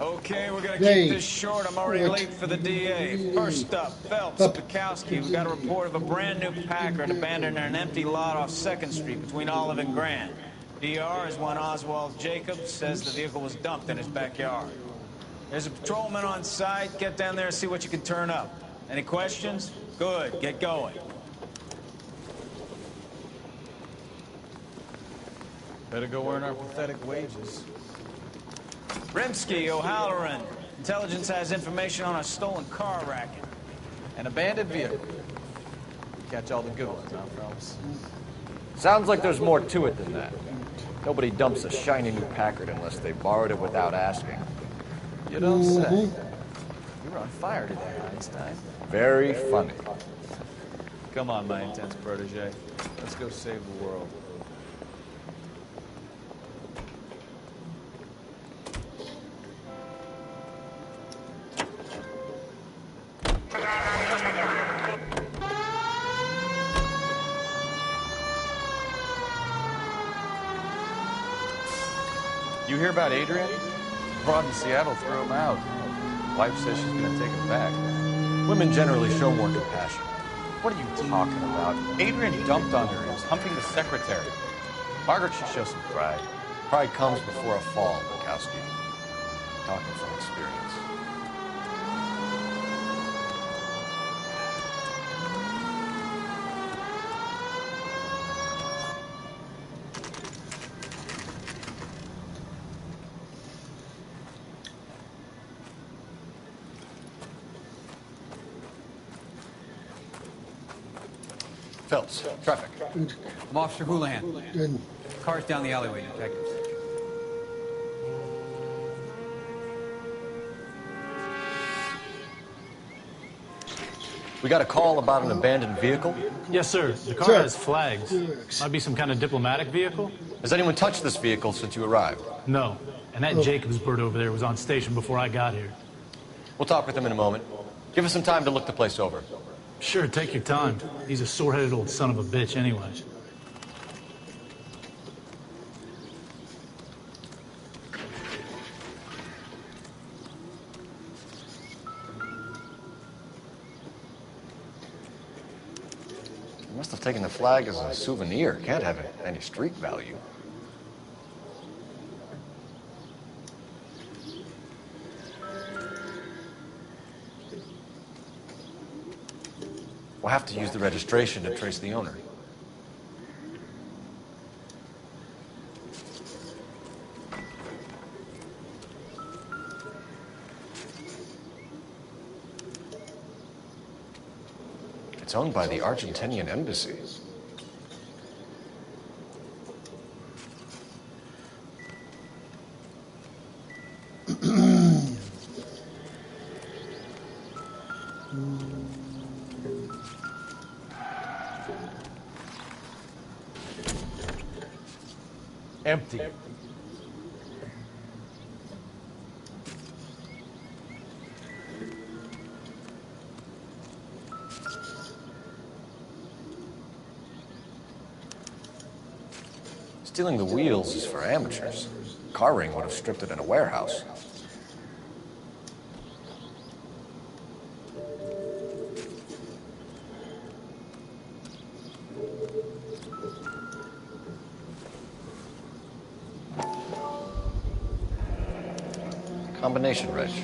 Okay, we're gonna keep this short. I'm already late for the DA. First up, Phelps, Bukowski. We got a report of a brand new Packard abandoned in an empty lot off 2nd Street between Olive and Grand. DR is one Oswald Jacobs, says the vehicle was dumped in his backyard. There's a patrolman on site. Get down there and see what you can turn up. Any questions? Good, get going. Better go earn our pathetic wages. Rimsky, O'Halloran. Intelligence has information on a stolen car racket. An abandoned vehicle. Catch all the good ones, huh, Phelps? Sounds like there's more to it than that. Nobody dumps a shiny new Packard unless they borrowed it without asking. You don't say. You were on fire today, Einstein. Very funny. Come on, my intense protege. Let's go save the world. You hear about Adrian? Broad in Seattle threw him out. Wife says she's gonna take him back. Women generally show more compassion. What are you talking about? Adrian dumped on her. He was humping the secretary. Margaret should show some pride. Pride comes before a fall, Bukowski. Talking from experience. Phelps, traffic. I'm Officer Houlihan. Good. Car's down the alleyway, detectives. We got a call about an abandoned vehicle. Yes, sir. The car has flags. Might be some kind of diplomatic vehicle. Has anyone touched this vehicle since you arrived? No. And that Jacobs bird over there was on station before I got here. We'll talk with him in a moment. Give us some time to look the place over. Sure, take your time. He's a sore-headed old son of a bitch anyways. He must have taken the flag as a souvenir. Can't have any street value. We'll have to use the registration to trace the owner. It's owned by the Argentinian embassy. Empty. Stealing the wheels is for amateurs. Car ring would have stripped it in a warehouse. Combination wrench.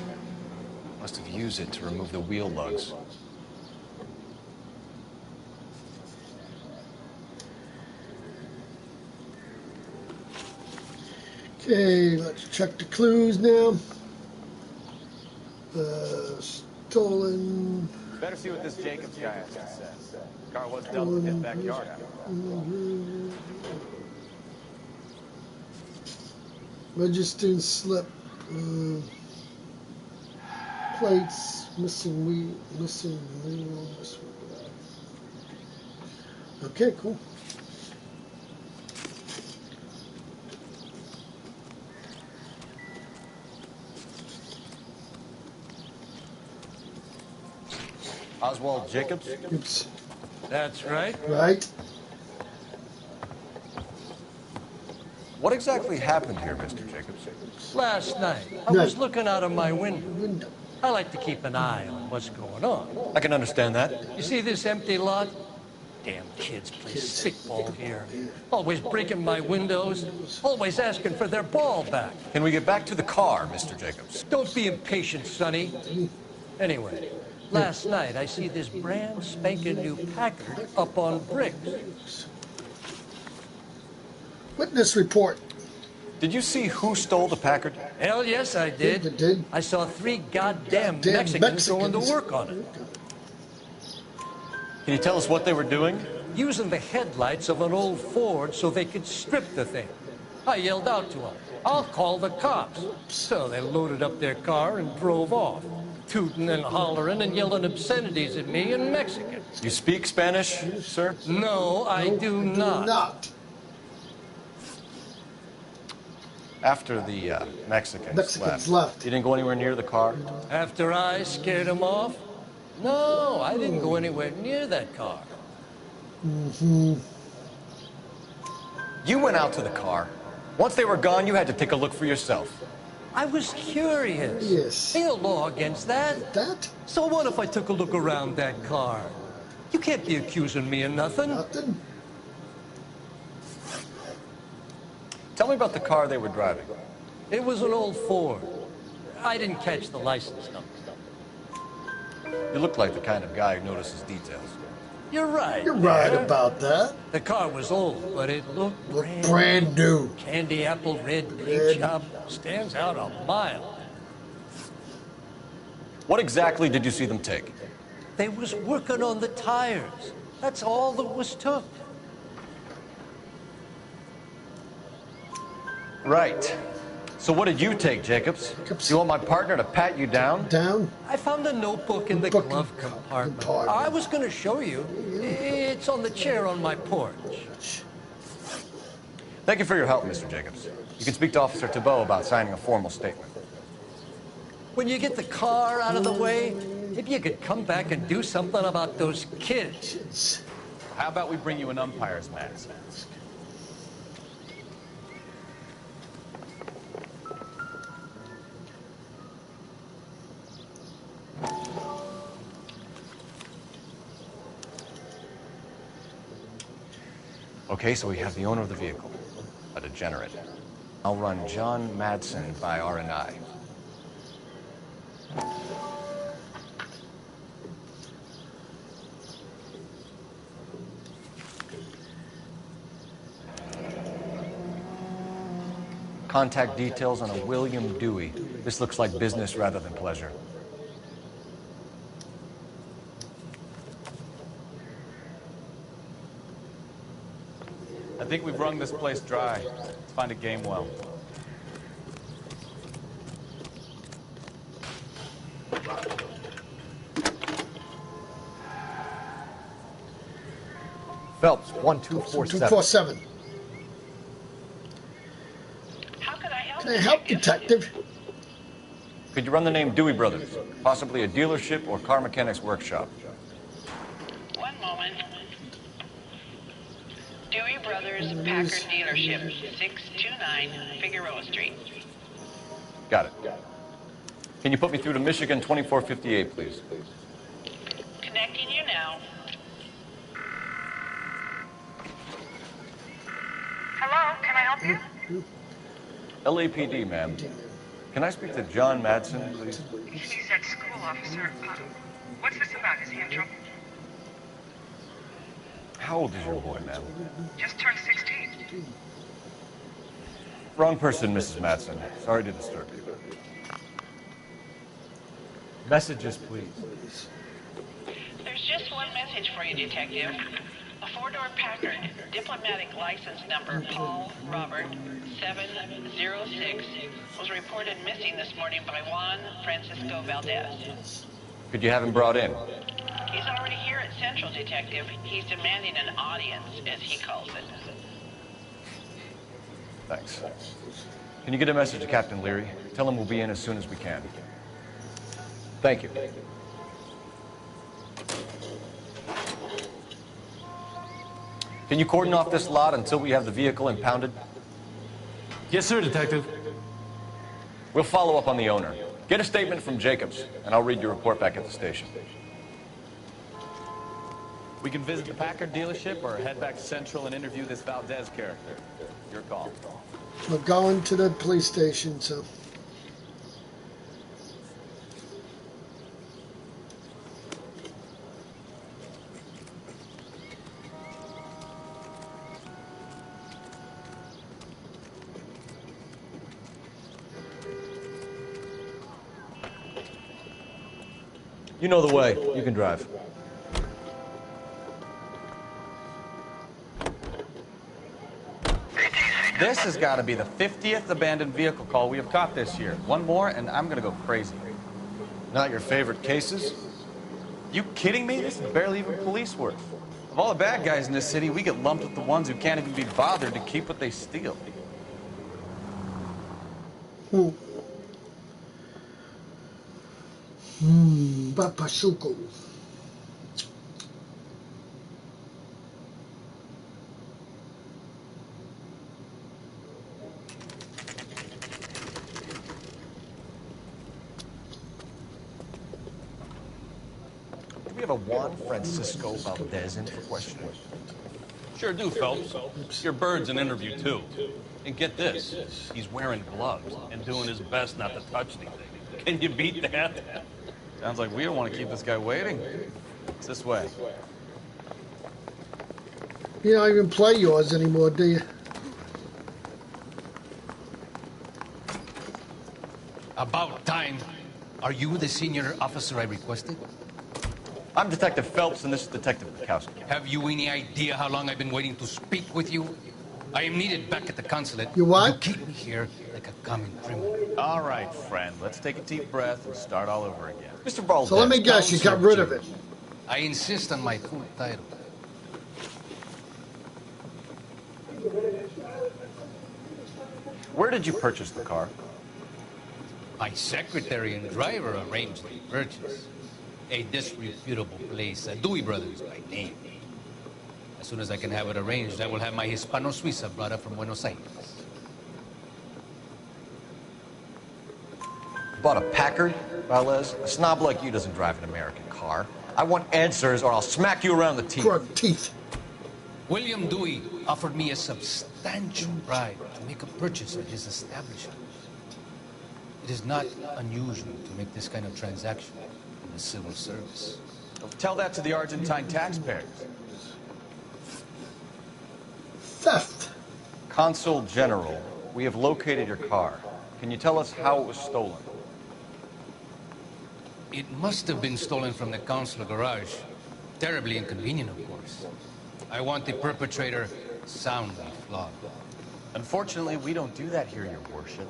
Must have used it to remove the wheel lugs. Okay, let's check the clues now. Stolen. Better see what this Jacobs guy has to say. Car was dumped in his backyard. Registered slip. Plates, missing wheel, missing. Okay, cool. Oswald Jacobs? Oops. That's right. Right. What exactly happened here, Mr. Jacobs? Last night, I was looking out of my window. I like to keep an eye on what's going on. I can understand that. You see this empty lot? Damn kids play stickball here. Always breaking my windows. Always asking for their ball back. Can we get back to the car, Mr. Jacobs? Don't be impatient, Sonny. Anyway, last night I see this brand spanking new Packard up on bricks. Witness report. Did you see who stole the Packard? Hell yes, I did. You did? I saw 3 goddamn Mexicans going to work on it. Can you tell us what they were doing? Using the headlights of an old Ford so they could strip the thing. I yelled out to them, "I'll call the cops." So they loaded up their car and drove off, tooting and hollering and yelling obscenities at me in Mexican. You speak Spanish, sir? No, I do not. After the Mexicans left. You didn't go anywhere near the car? After I scared them off? No, I didn't go anywhere near that car. You went out to the car. Once they were gone, you had to take a look for yourself. I was curious. Yes. Ain't no law against that. That? So what if I took a look around that car? You can't be accusing me of nothing. Nothing. Tell me about the car they were driving. It was an old Ford. I didn't catch the license number. You look like the kind of guy who notices details. You're right. You're right there. about that. The car was old, but it looked Brand new. Candy apple red paint job stands out a mile. What exactly did you see them take? They was working on the tires. That's all that was took. Right. So what did you take, Jacobs? You want my partner to pat you down? Down? I found a notebook in the glove compartment. I was going to show you. It's on the chair on my porch. Thank you for your help, Mr. Jacobs. You can speak to Officer Thibault about signing a formal statement. When you get the car out of the way, maybe you could come back and do something about those kids. How about we bring you an umpire's mask? Okay, so we have the owner of the vehicle, a degenerate. I'll run John Madsen by R&I. Contact details on a William Dewey. This looks like business rather than pleasure. I think we've wrung this place dry. Let's find a game well. Phelps, 1247. 247. How can I help? Can I help, detective? Could you run the name Dewey Brothers? Possibly a dealership or car mechanics workshop. One moment. Dewey Brothers Packard Dealership, 629 Figueroa Street. Got it. Can you put me through to Michigan 2458, please? Connecting you now. Hello, can I help you? LAPD, ma'am. Can I speak to John Madsen, please? He's at school, officer. What's this about? Is he in trouble? How old is your boy, ma'am? Just turned 16. Wrong person, Mrs. Madsen. Sorry to disturb you. Messages, please. There's just one message for you, detective. A four-door Packard, diplomatic license number Paul Robert 706, was reported missing this morning by Juan Francisco Valdez. Could you have him brought in? He's already here at Central, detective. He's demanding an audience, as he calls it. Thanks. Can you get a message to Captain Leary? Tell him we'll be in as soon as we can. Thank you. Can you cordon off this lot until we have the vehicle impounded? Yes, sir, Detective. We'll follow up on the owner. Get a statement from Jacobs, and I'll read your report back at the station. We can visit the Packard dealership or head back to Central and interview this Valdez character. Your call. We're going to the police station, so. You know the way. You can drive. This has got to be the 50th abandoned vehicle call we have caught this year. One more, and I'm going to go crazy. Not your favorite cases? You kidding me? This is barely even police work. Of all the bad guys in this city, we get lumped with the ones who can't even be bothered to keep what they steal. Papasuko. Do we have a Juan Francisco Valdez in for questioning? Sure do, Phelps. Your bird's an interview, too. And get this, he's wearing gloves and doing his best not to touch anything. Can you beat that? Sounds like we don't want to keep this guy waiting. It's this way. You don't even play yours anymore, do you? About time. Are you the senior officer I requested? I'm Detective Phelps, and this is Detective Bukowski. Have you any idea how long I've been waiting to speak with you? I am needed back at the consulate. You what? You keep me here like a common criminal. All right, friend. Let's take a deep breath and start all over again. Mr. Valdez. So let me guess, you got rid of it. I insist on my full title. Where did you purchase the car? My secretary and driver arranged the purchase. A disreputable place, Dewey Brothers by name. As soon as I can have it arranged, I will have my Hispano Suiza brought up from Buenos Aires. Bought a Packard, Valdez? A snob like you doesn't drive an American car. I want answers, or I'll smack you around the teeth. Front teeth. William Dewey offered me a substantial bribe to make a purchase at his establishment. It is not unusual to make this kind of transaction in the civil service. Tell that to the Argentine taxpayers. Theft. Consul General, we have located your car. Can you tell us how it was stolen? It must have been stolen from the consular garage. Terribly inconvenient, of course. I want the perpetrator soundly flogged. Unfortunately, we don't do that here, Your Worship.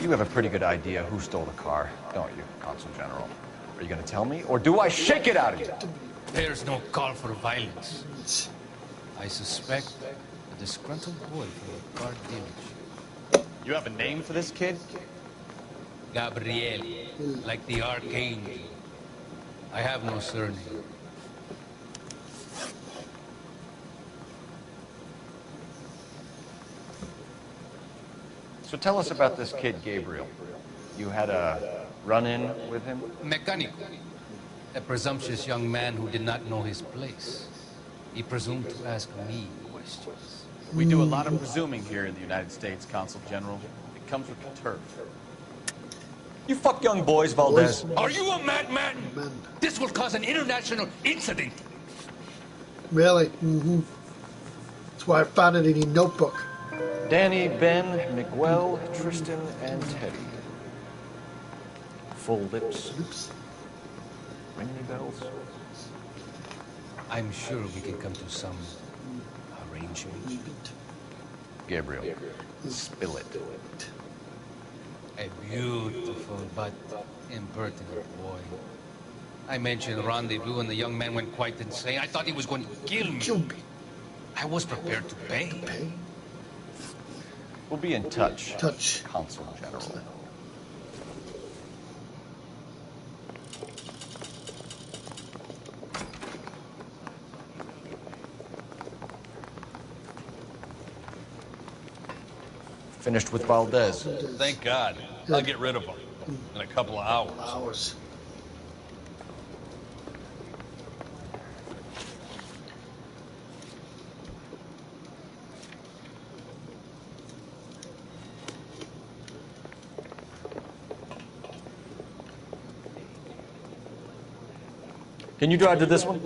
You have a pretty good idea who stole the car, don't you, Consul General? Are you going to tell me, or do I shake it out of you? There's no call for violence. I suspect a disgruntled boy from the car dealership. You have a name for this kid? Gabriel, like the archangel. I have no surname. So tell us about this kid, Gabriel. You had a run-in with him? Mecánico. A presumptuous young man who did not know his place. He presumed to ask me questions. We do a lot of presuming here in the United States, Consul General. It comes with the turf. You fuck young boys, Valdez. Are you a madman? This will cause an international incident. Really? Mm-hmm. That's why I found it in your notebook. Danny, Ben, Miguel, Tristan, and Teddy. Full lips. Ring any bells? I'm sure we can come to some arrangement. Gabriel, spill it. A beautiful but impertinent boy. I mentioned rendezvous and the young man went quite insane. I thought he was going to kill me. I was prepared to pay. We'll be in touch. Consul General. Finished with Valdez. Thank God. I'll get rid of him in a couple of hours. Can you drive to this one?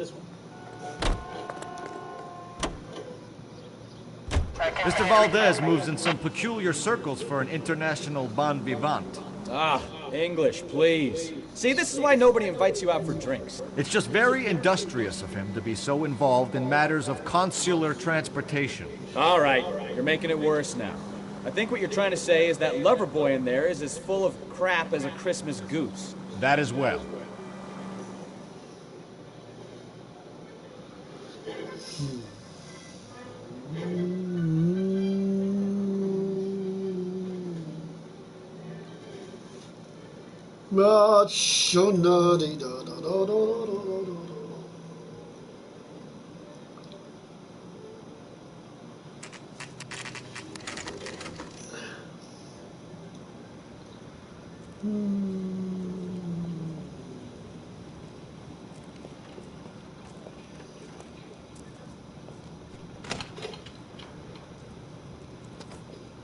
Mr. Valdez moves in some peculiar circles for an international bon vivant. Ah, English, please. See, this is why nobody invites you out for drinks. It's just very industrious of him to be so involved in matters of consular transportation. All right, you're making it worse now. I think what you're trying to say is that lover boy in there is as full of crap as a Christmas goose. That as well.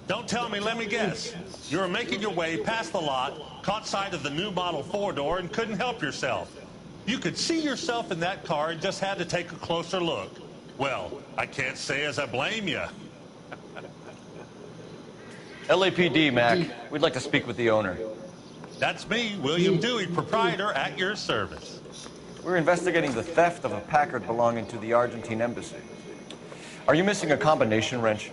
Don't tell me, let me guess. You were making your way past the lot, caught sight of the new model 4-door, and couldn't help yourself. You could see yourself in that car and just had to take a closer look. Well, I can't say as I blame you. LAPD, Mac. We'd like to speak with the owner. That's me, William Dewey, proprietor, at your service. We're investigating the theft of a Packard belonging to the Argentine embassy. Are you missing a combination wrench?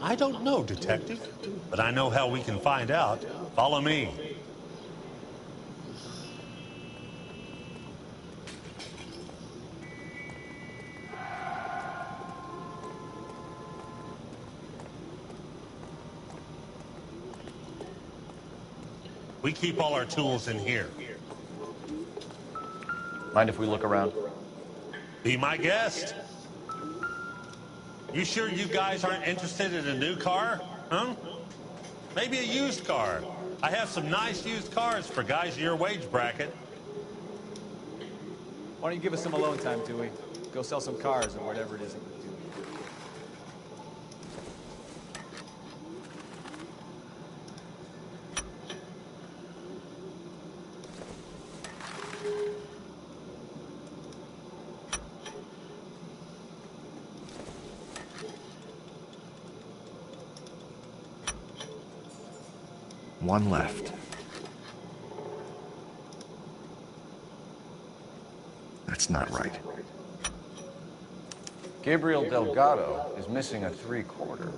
I don't know, Detective, but I know how we can find out. Follow me. We keep all our tools in here. Mind if we look around? Be my guest. You sure you guys aren't interested in a new car? Huh? Maybe a used car. I have some nice used cars for guys in your wage bracket. Why don't you give us some alone time, Dewey? Go sell some cars or whatever it is that you do. One left. That's not right. Gabriel Delgado is missing a 3/4.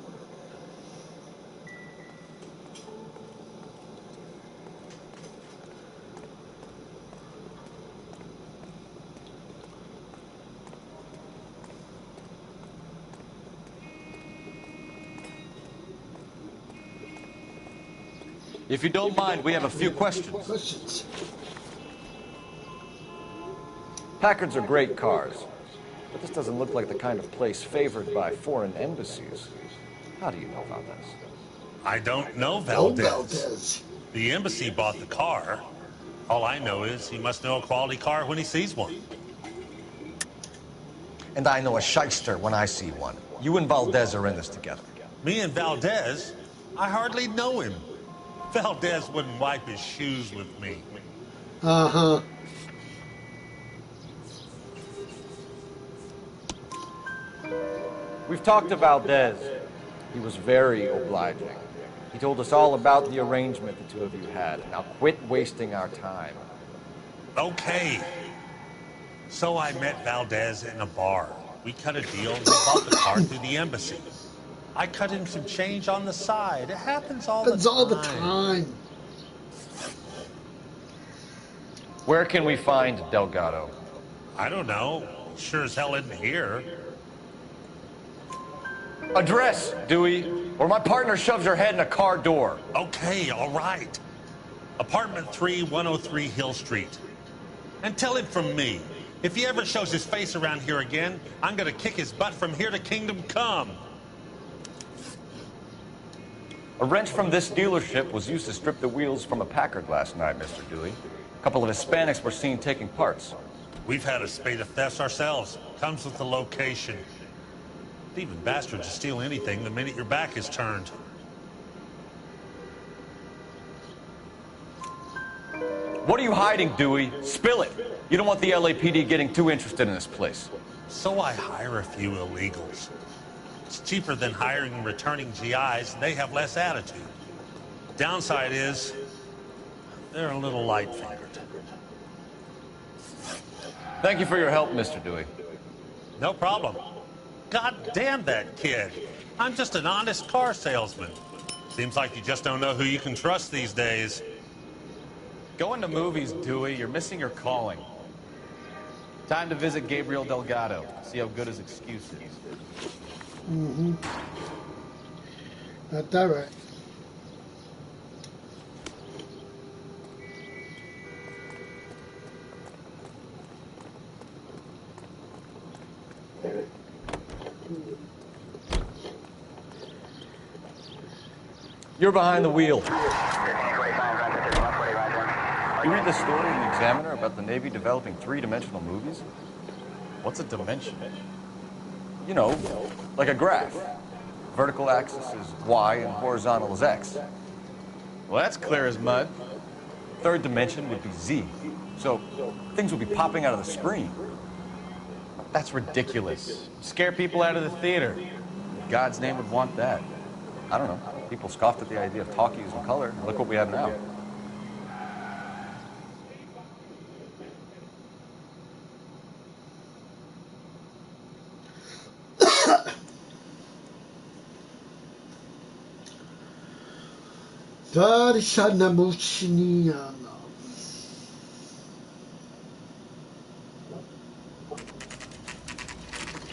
If you don't mind, we have a few questions. Packards are great cars, but this doesn't look like the kind of place favored by foreign embassies. How do you know Valdez? I don't know Valdez. The embassy bought the car. All I know is he must know a quality car when he sees one. And I know a shyster when I see one. You and Valdez are in this together. Me and Valdez? I hardly know him. Valdez wouldn't wipe his shoes with me. Uh-huh. We've talked to Valdez. He was very obliging. He told us all about the arrangement the two of you had. Now quit wasting our time. Okay. So I met Valdez in a bar. We cut a deal and bought the car through the embassy. I cut him some change on the side. It happens all the time. Where can we find Delgado? I don't know. Sure as hell isn't here. Address, Dewey, or my partner shoves her head in a car door. Okay, all right. Apartment 3, 103 Hill Street. And tell him from me, if he ever shows his face around here again, I'm gonna kick his butt from here to Kingdom Come. A wrench from this dealership was used to strip the wheels from a Packard last night, Mr. Dewey. A couple of Hispanics were seen taking parts. We've had a spate of thefts ourselves. Comes with the location. Thieving bastards steal anything the minute your back is turned. What are you hiding, Dewey? Spill it. You don't want the LAPD getting too interested in this place. So I hire a few illegals. It's cheaper than hiring and returning GIs. They have less attitude. Downside is, they're a little light-fingered. Thank you for your help, Mr. Dewey. No problem. God damn that kid. I'm just an honest car salesman. Seems like you just don't know who you can trust these days. Going to movies, Dewey. You're missing your calling. Time to visit Gabriel Delgado. See how good his excuse is. Mm-hmm. That's all right. You're behind the wheel. You read the story in the Examiner about the Navy developing three-dimensional movies? What's a dimension? You know, like a graph. Vertical axis is Y and horizontal is X. Well, that's clear as mud. Third dimension would be Z. So things would be popping out of the screen. That's ridiculous. Scare people out of the theater. God's name would want that. I don't know. People scoffed at the idea of talkies in color. Look what we have now.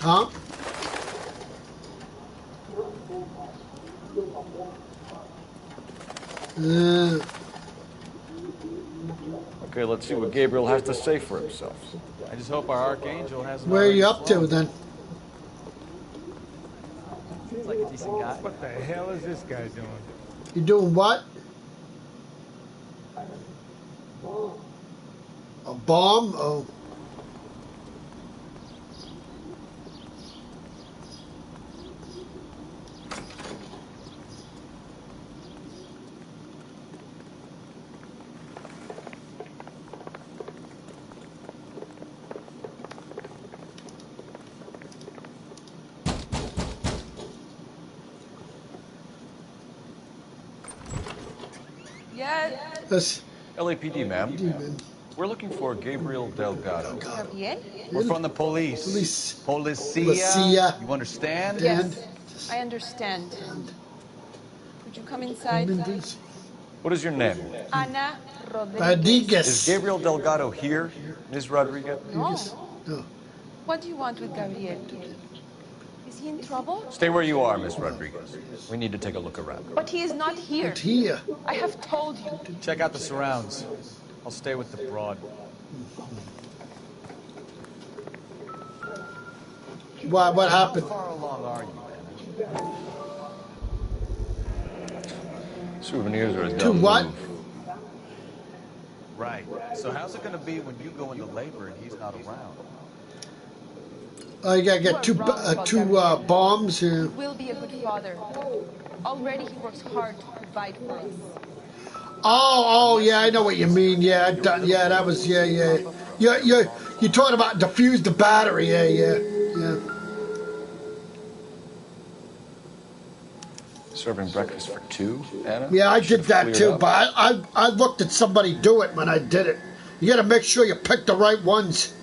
Huh? Okay, let's see what Gabriel has to say for himself. I just hope our Archangel hasn't. Where are you up to then? Seems like a decent guy. What the hell is this guy doing? You doing what? A bomb? Oh. Yes. LAPD, ma'am. We're looking for Gabriel Delgado. Gabriel? We're from the police. Policia. You understand? Yes, I understand. Would you come inside? What is your name? Ana Rodriguez. Rodriguez. Is Gabriel Delgado here, Ms. Rodriguez? No. What do you want with Gabriel? Is he in trouble? Stay where you are, Ms. Rodriguez. We need to take a look around. But he is not here. Not here. I have told you. Check out the surrounds. I'll stay with the broad. What happened? How far along are you, Anna? Souvenirs are a To dumb what? move. Right. So how's it going to be when you go into labor and he's not around? Oh, you gotta get two bombs here. He will be a good father. Already he works hard to provide for us. Oh, yeah, I know what you mean. Yeah, that was, yeah. You're talking about defuse the battery. Yeah. Serving breakfast for two, Anna? Yeah, I did that too, up. but I looked at somebody do it when I did it. You gotta make sure you pick the right ones.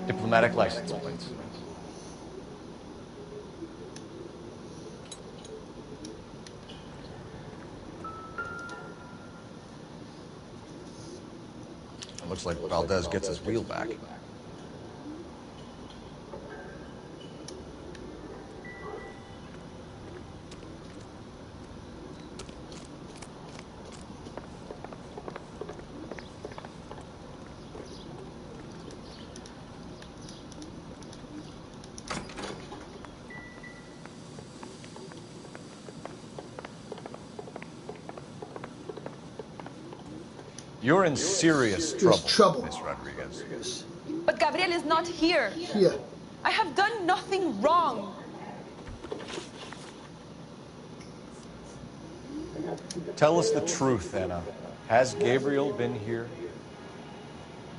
Diplomatic license plates. Looks like Valdez gets his wheel back. You're in serious trouble, Miss Rodriguez. But Gabriel is not here. Here. I have done nothing wrong. Tell us the truth, Anna. Has Gabriel been here?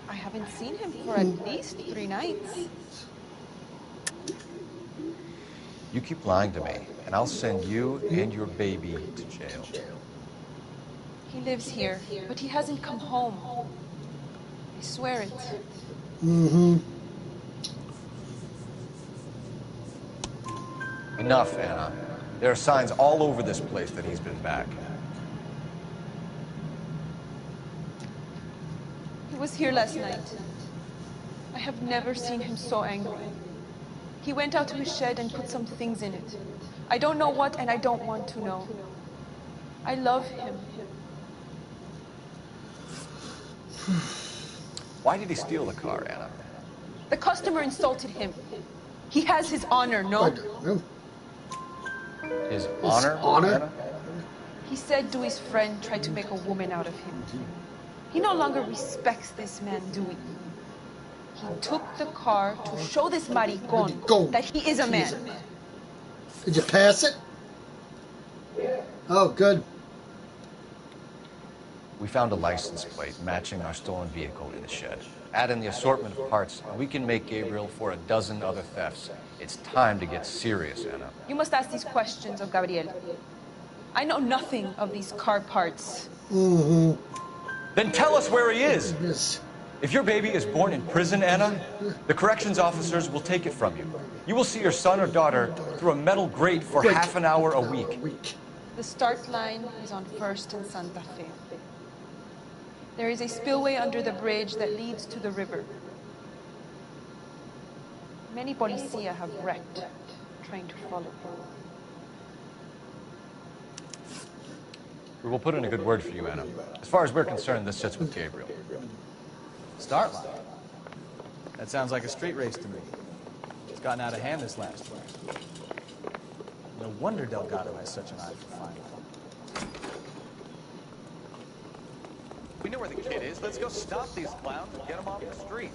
I haven't seen him for at least 3 nights. You keep lying to me, and I'll send you and your baby to jail. He lives here, but he hasn't come home. I swear it. Mm-hmm. Enough, Anna. There are signs all over this place that he's been back. He was here last night. I have never seen him so angry. He went out to his shed and put some things in it. I don't know what, and I don't want to know. I love him. Why did he steal the car, Anna? The customer insulted him. He has his honor, no? His honor? Anna? He said Dewey's friend tried to make a woman out of him. He no longer respects this man, Dewey. He took the car to show this maricon that he is a man. Did you pass it? Oh, good. We found a license plate matching our stolen vehicle in the shed. Add in the assortment of parts, and we can make Gabriel for a dozen other thefts. It's time to get serious, Anna. You must ask these questions of Gabriel. I know nothing of these car parts. Mm-hmm. Then tell us where he is. If your baby is born in prison, Anna, the corrections officers will take it from you. You will see your son or daughter through a metal grate for half an hour a week. The start line is on 1st and Santa Fe. There is a spillway under the bridge that leads to the river. Many policia have wrecked trying to follow him. We will put in a good word for you, Anna. As far as we're concerned, this sits with Gabriel. Start line. That sounds like a street race to me. It's gotten out of hand this last one. No wonder Delgado has such an eye for fine. We know where the kid is. Let's go stop these clowns and get them off the streets.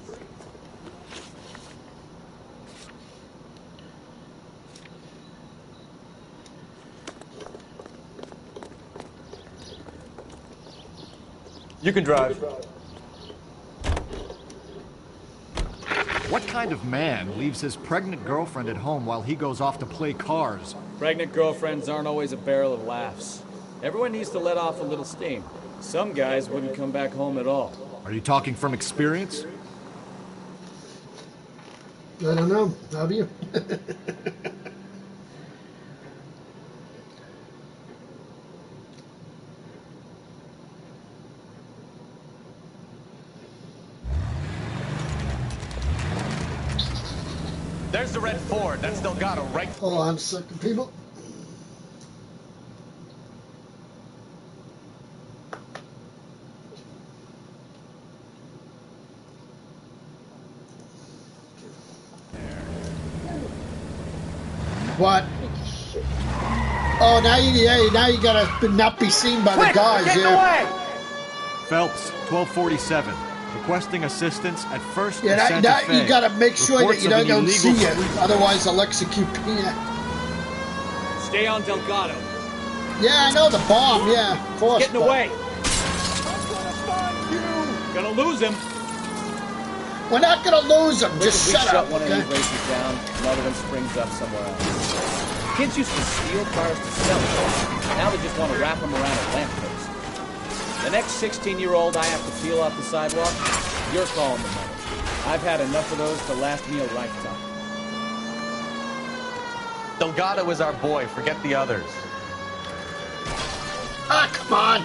You can drive. What kind of man leaves his pregnant girlfriend at home while he goes off to play cars? Pregnant girlfriends aren't always a barrel of laughs. Everyone needs to let off a little steam. Some guys wouldn't come back home at all. Are you talking from experience? I don't know. Have you? There's the red Ford. That's Delgado, right? Hold on a second, people. What? Oh, now you gotta not be seen by the guys. Yeah. Phelps, 1247. Requesting assistance at first. Yeah, Santa Fe. you gotta make sure Reports that you don't see illegal... it, otherwise they'll execute you. Stay on Delgado. Yeah, I know the bomb. Yeah, of course. Getting away. Gonna lose him. We're not gonna lose him. Just shut up. One Okay? of these races down, another one springs up somewhere else. Kids used to steal cars to sell them. Now they just want to wrap them around a lamppost. The next 16-year-old I have to peel off the sidewalk, you're calling the money. I've had enough of those to last me a lifetime. Delgado is our boy. Forget the others. Ah, come on.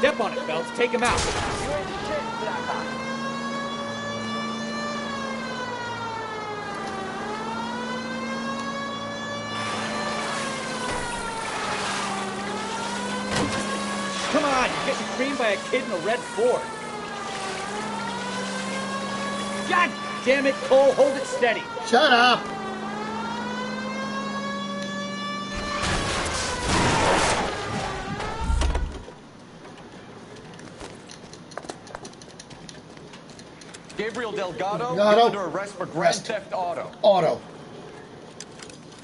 Step on it, Phelps. Take him out. Come on, you're getting creamed by a kid in a red Ford. God damn it, Cole, hold it steady. Shut up. Gabriel Delgado, Delgado. under arrest for grand theft auto. Auto.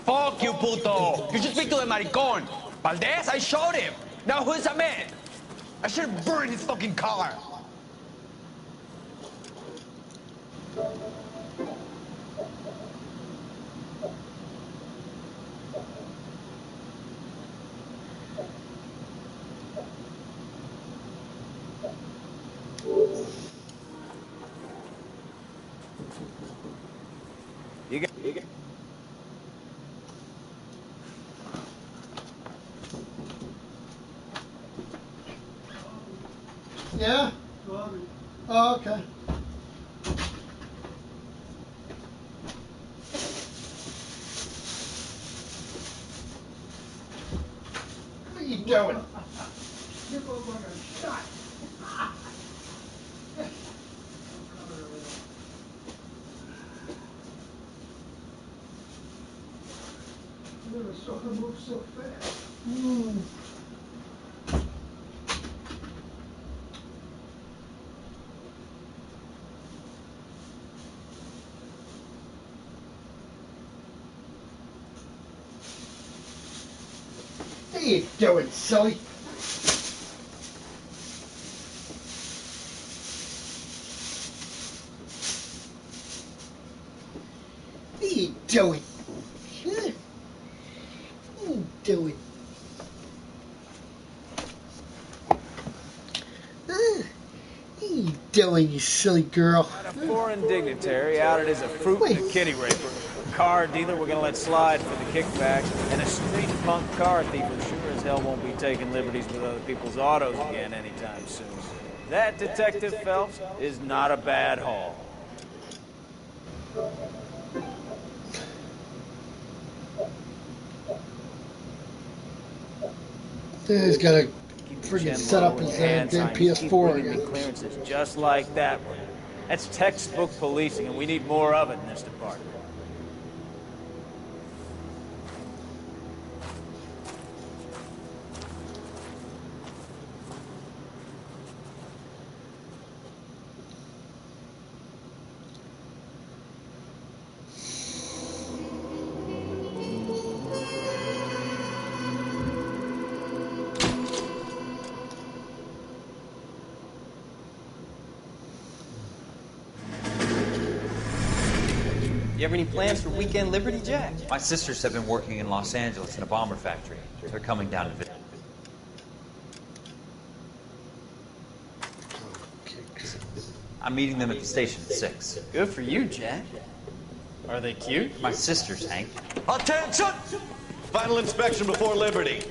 Fuck you, puto! You should speak to the maricon. Valdez, I showed him. Now who's a man? I should have burned his fucking car. You got. Yeah? Oh, okay. What are you doing? You're both under shot. I never saw her move so fast. What are you doing, silly? What are you doing? What are you doing? What are you doing, you silly girl? A foreign dignitary outed as a fruit and a kitty raper. A car dealer we're gonna let slide for the kickbacks. And a street punk car thief who sure as hell won't be taking liberties with other people's autos again anytime soon. That, Detective Phelps, is not a bad haul. He's got to freaking set up his damn PS4 again. Clearances just like that one. That's textbook policing, and we need more of it in this department. You have any plans for weekend Liberty, Jack? My sisters have been working in Los Angeles in a bomber factory. They're coming down to visit. I'm meeting them at the station at 6. Good for you, Jack. Are they cute? My sisters, Hank. Attention! Final inspection before Liberty.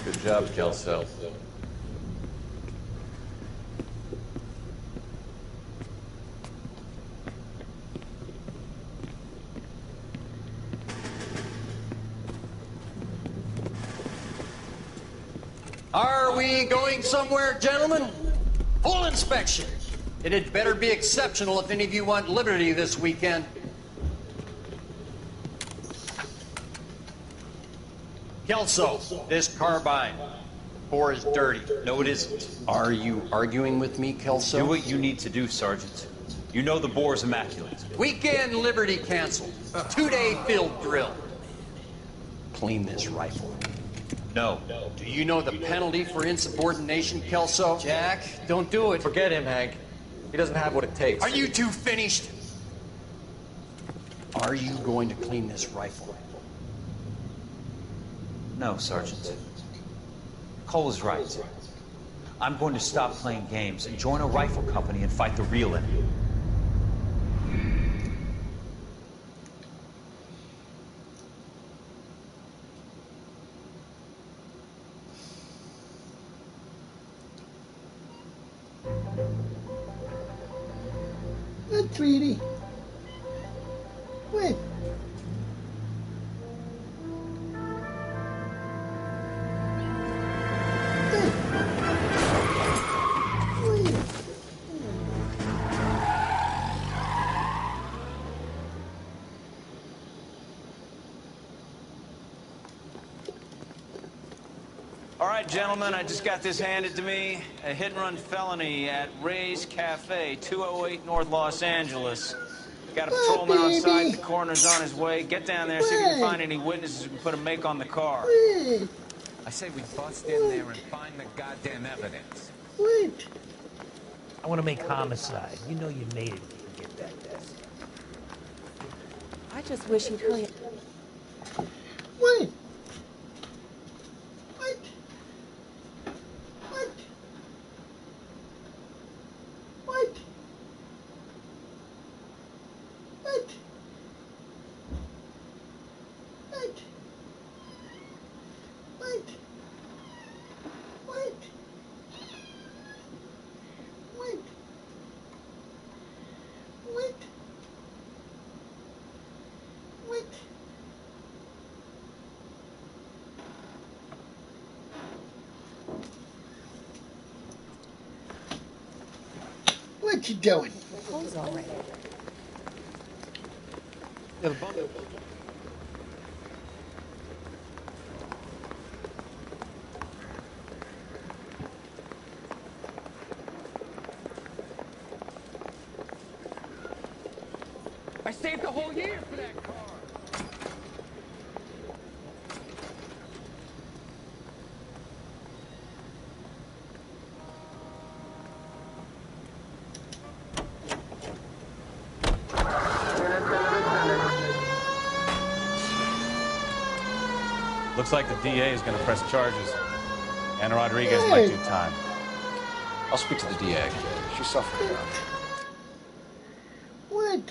Good job, Kelso. Are we going somewhere, gentlemen? Full inspection. It had better be exceptional if any of you want liberty this weekend. Kelso, this carbine. 4 is dirty. No, it isn't. Are you arguing with me, Kelso? Do what you need to do, Sergeant. You know the bore's immaculate. Weekend liberty canceled. 2-day field drill. Clean this rifle. No. Do you know the penalty for insubordination, Kelso? Jack, don't do it. Forget him, Hank. He doesn't have what it takes. Are you two finished? Are you going to clean this rifle? No, Sergeant. Cole is right. I'm going to stop playing games and join a rifle company and fight the real enemy. What, sweetie? What? All right, gentlemen, I just got this handed to me. A hit-and-run felony at Ray's Cafe, 208 North Los Angeles. Got a patrolman on site. The coroner's on his way. Get down there, see if you can find any witnesses who can put a make on the car. I say we bust in there and find the goddamn evidence. What? I want to make homicide. You know you made it if you get that desk. I just wish he'd hurry. What? What you doing? Clothes already. I saved the whole year for that car. Looks like the DA is going to press charges. Anna Rodriguez might do time. I'll speak to the DA. She's suffering now. What?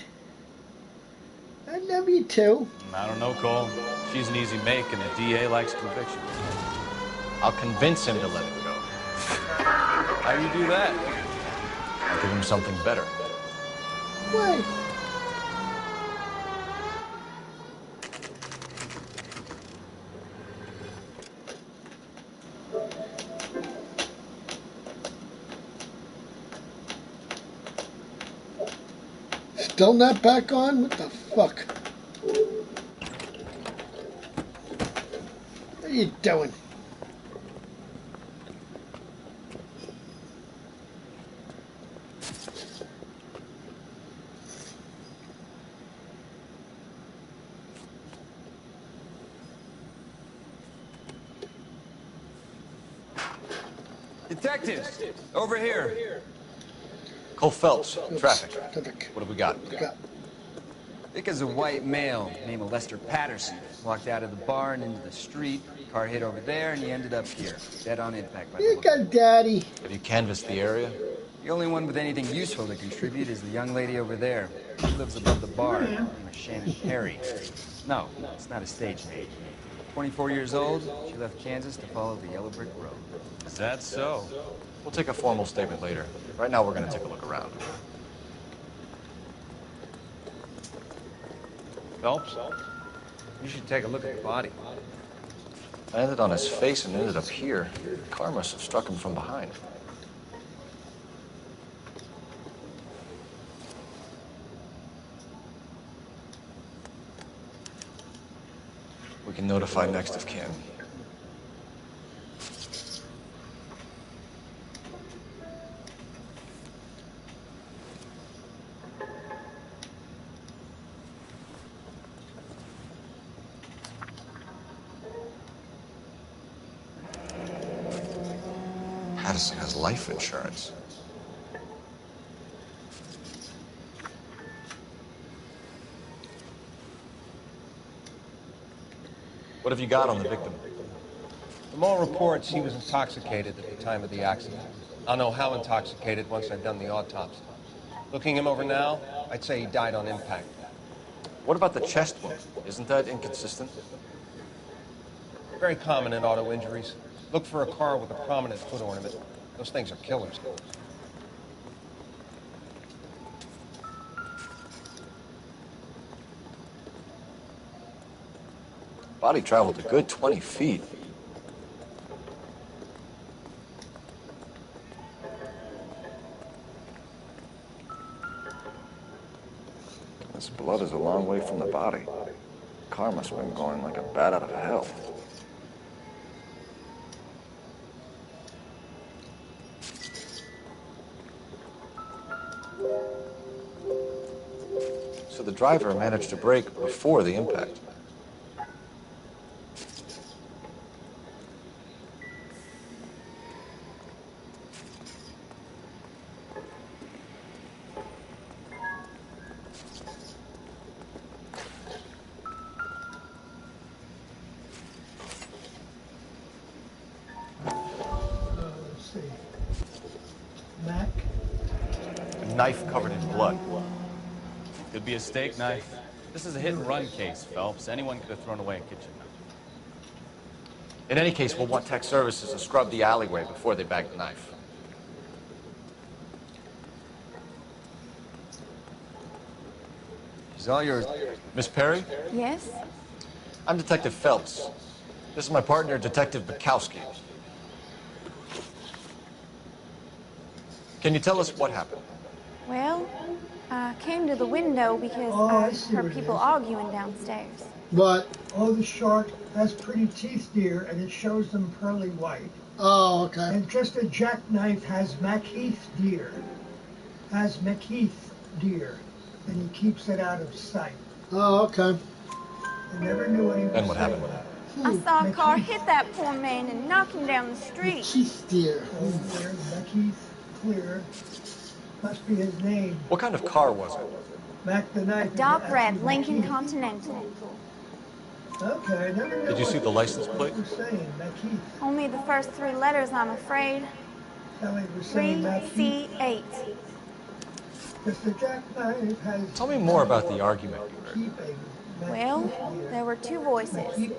I love you too. I don't know, Cole. She's an easy make, and the DA likes conviction. I'll convince him to let it go. How do you do that? I'll give him something better. What? Still not back on? What the fuck? What are you doing? Detectives, over here. Cole Phelps, traffic. What have we got? Vic is a white male named Lester Patterson. Walked out of the bar and into the street. Car hit over there, and he ended up here. Dead on impact by the You look. got daddy. Have you canvassed the area? The only one with anything useful to contribute is the young lady over there. She lives above the bar. Her name is Shannon Perry. No, it's not a stage name. 24 years old, she left Kansas to follow the yellow brick road. Is that so? We'll take a formal statement later. Right now, we're going to take a look around. Phelps? You should take a look at the body. Landed on his face and ended up here. The car must have struck him from behind. We can notify next of kin. Patterson has life insurance. What have you got on the victim? From all reports, he was intoxicated at the time of the accident. I'll know how intoxicated once I've done the autopsy. Looking him over now, I'd say he died on impact. What about the chest wound? Isn't that inconsistent? Very common in auto injuries. Look for a car with a prominent foot ornament. Those things are killers. Body traveled a good 20 feet. This blood is a long way from the body. Car must have been going like a bat out of hell. So the driver managed to brake before the impact. Knife covered in blood. Could be a steak knife. This is a hit-and-run case, Phelps. Anyone could have thrown away a kitchen knife. In any case, we'll want tech services to scrub the alleyway before they bag the knife. He's all yours. Miss Perry? Yes? I'm Detective Phelps. This is my partner, Detective Bukowski. Can you tell us what happened? Well, I came to the window because I heard people arguing downstairs. What? Oh, the shark has pretty teeth, dear, and it shows them pearly white. Oh, okay. And just a jackknife has Macheath deer. And he keeps it out of sight. Oh, okay. I never knew what he was And what happened? I saw a car hit that poor man and knock him down the street. Macheath deer. Oh, there's Macheath clear. Must be his name. What kind of car was it? Mac the knife. Dark red Lincoln Continental. Okay, I never knew. Did you see the license plate? Only the first three letters, I'm afraid. 3C8. Tell me more about the argument you heard. Well, there were two voices. A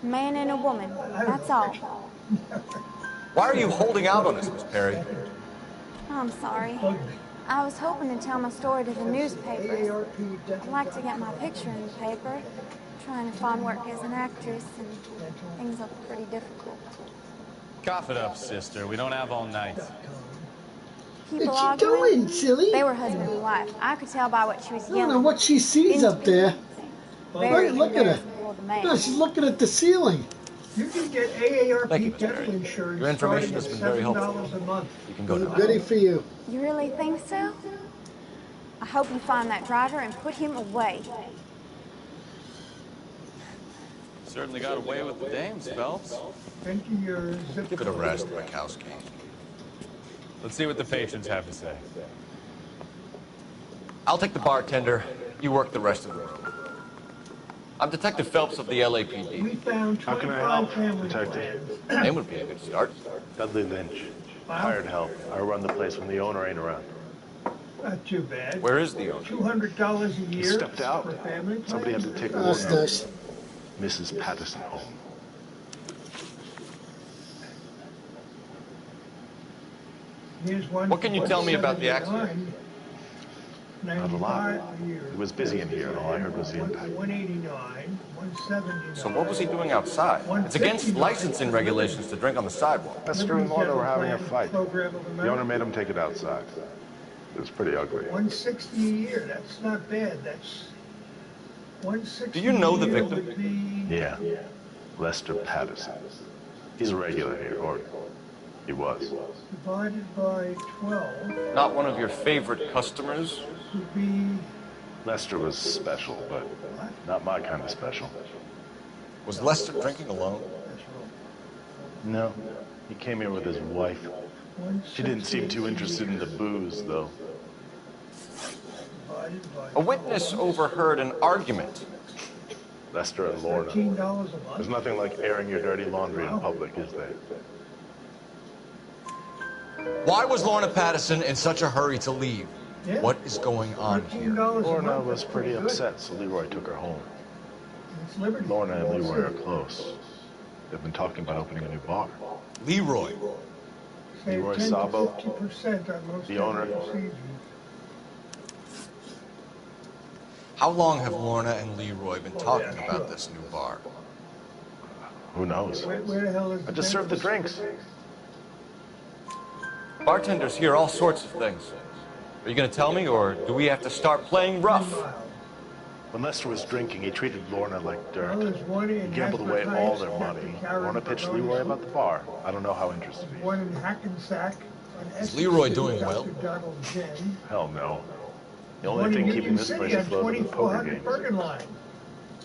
man and a woman. That's all. Why are you holding out on us, Miss Perry? I'm sorry. I was hoping to tell my story to the newspapers. I'd like to get my picture in the paper. Trying to find work as an actress, and things are pretty difficult. Cough it up, sister. We don't have all night. People What you arguing? doing, silly? They were husband and wife. I could tell by what she was I yelling. don't know what she sees up there. Very Look at her. embarrassing for the man. No, she's looking at the ceiling. You can get AARP Thank you, Mr. dental Perry. insurance. Your information has been very helpful. $7 a month. You can go now. Goody for you. You really think so? I hope you find that driver and put him away. Certainly got away with the dames, Phelps. Enter your zip Give it a code. rest, Bukowski. Let's see what the patrons have to say. I'll take the bartender. You work the rest of the room. I'm Detective Phelps of the LAPD. We found How can I 25 help, family Detective? plans. Name would be a good start. Dudley Lynch. Hired help. I run the place when the owner ain't around. Not too bad. Where is the owner? $200 a year. He stepped out. For family Somebody had plans. to take That's over. nice. Mrs. Patterson home. Here's one What can you tell me about the accident? Not a lot. 95 a year. He was busy in here, and all I heard was the impact. 189, 179. So what was he doing outside? It's against licensing regulations to drink on the sidewalk. Esther and Lorna were having a fight. Program of The owner America. made him take it outside. It was pretty ugly. 160 a year. That's not bad. That's 160. Do you know the a year victim? would be- Yeah. Lester Patterson. He's a regular here, or he was. Divided by 12 Not one of your favorite customers? would be Lester was special, but not my kind of special. Was Lester drinking alone? No. He came here with his wife. She didn't seem too interested in the booze, though. A witness overheard an argument. Lester and Lorna. $13 a month. There's nothing like airing your dirty laundry in public, is there? Why was Lorna Patterson in such a hurry to leave? Yeah. What is going on here? Lorna was pretty upset, so Leroy took her home. It's Liberty. Lorna and Leroy are close. They've been talking about opening a new bar. Leroy? Save Leroy 10 to Sabo, 50% on most the owner. procedures. How long have Lorna and Leroy been talking about this new bar? Who knows? Where the hell is I just served the drinks. Bartenders hear all sorts of things. Are you going to tell me, or do we have to start playing rough? When Lester was drinking, he treated Lorna like dirt. Well, there's one in He gambled away Jasper all Heights, their money. Captain Karen Lorna pitched Baroni. Leroy about the bar. I don't know how interested he is. One in Hackensack. Is Leroy doing well? Donald Jen. Hell no. The One only in thing keeping Union this City place on afloat are the poker 2400 games. Bergen Line.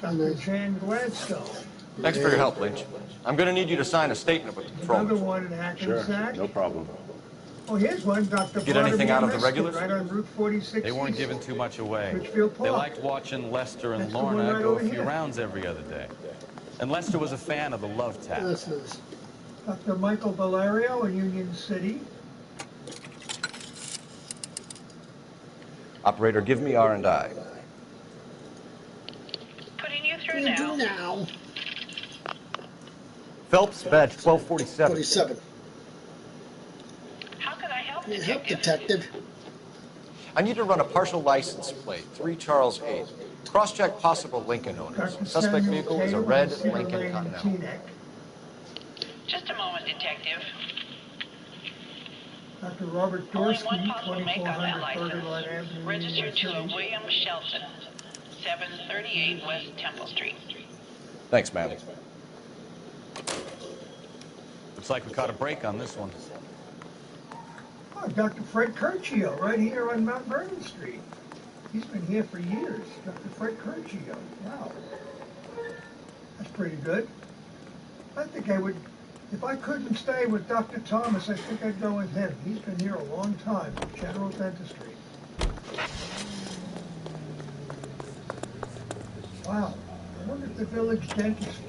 Dr. Jan Gladstone. Thanks for your help, Lynch. I'm going to need you to sign a statement with the Another patrol. one in Hackensack. No problem. Oh, here's one, Dr. Get anything out of the Vladimir regulars? Right on Route 46. They weren't giving too much away. Richfield They Park. liked watching Lester and That's the one Lorna right go over a few here. rounds every other day. And Lester was a fan of the love tap. Dr. Michael Valerio in Union City. Operator, give me R&I. Putting you through now. Phelps, badge 1247. 47. How can I help you? Help, detective. I need to run a partial license plate, 3 Charles 8. Cross-check possible Lincoln owners. Suspect vehicle is a red Lincoln Continental. Just a moment, detective. Dr. Robert Only Dorsky, one possible make on that 2400 Bergen Line license. Avenue. Registered to a William Shelton, 738 West Temple Street. Thanks, ma'am. Looks like we caught a break on this one. Oh, Dr. Fred Curcio, right here on Mount Vernon Street. He's been here for years. Dr. Fred Curcio. Wow. That's pretty good. I think I would, if I couldn't stay with Dr. Thomas, I think I'd go with him. He's been here a long time, general dentistry. Wow. I wonder if the village dentist.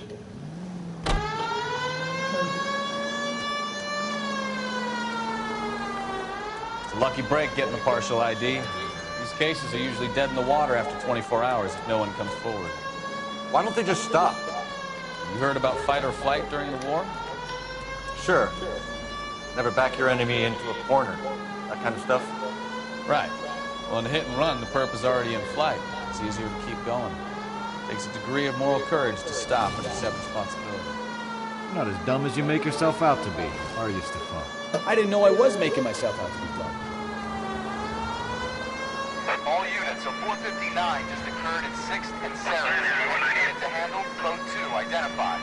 It's a lucky break getting a partial ID. These cases are usually dead in the water after 24 hours if no one comes forward. Why don't they just stop? You heard about fight or flight during the war? Sure. Never back your enemy into a corner. That kind of stuff. Right. Well, in a hit and run, the perp is already in flight. It's easier to keep going. Takes a degree of moral courage to stop and accept responsibility. You're not as dumb as you make yourself out to be, are you, Stefan? I didn't know I was making myself out to be dumb. All units, so 459 just occurred at 6th and 7th. One unit to handle, code 2, identified.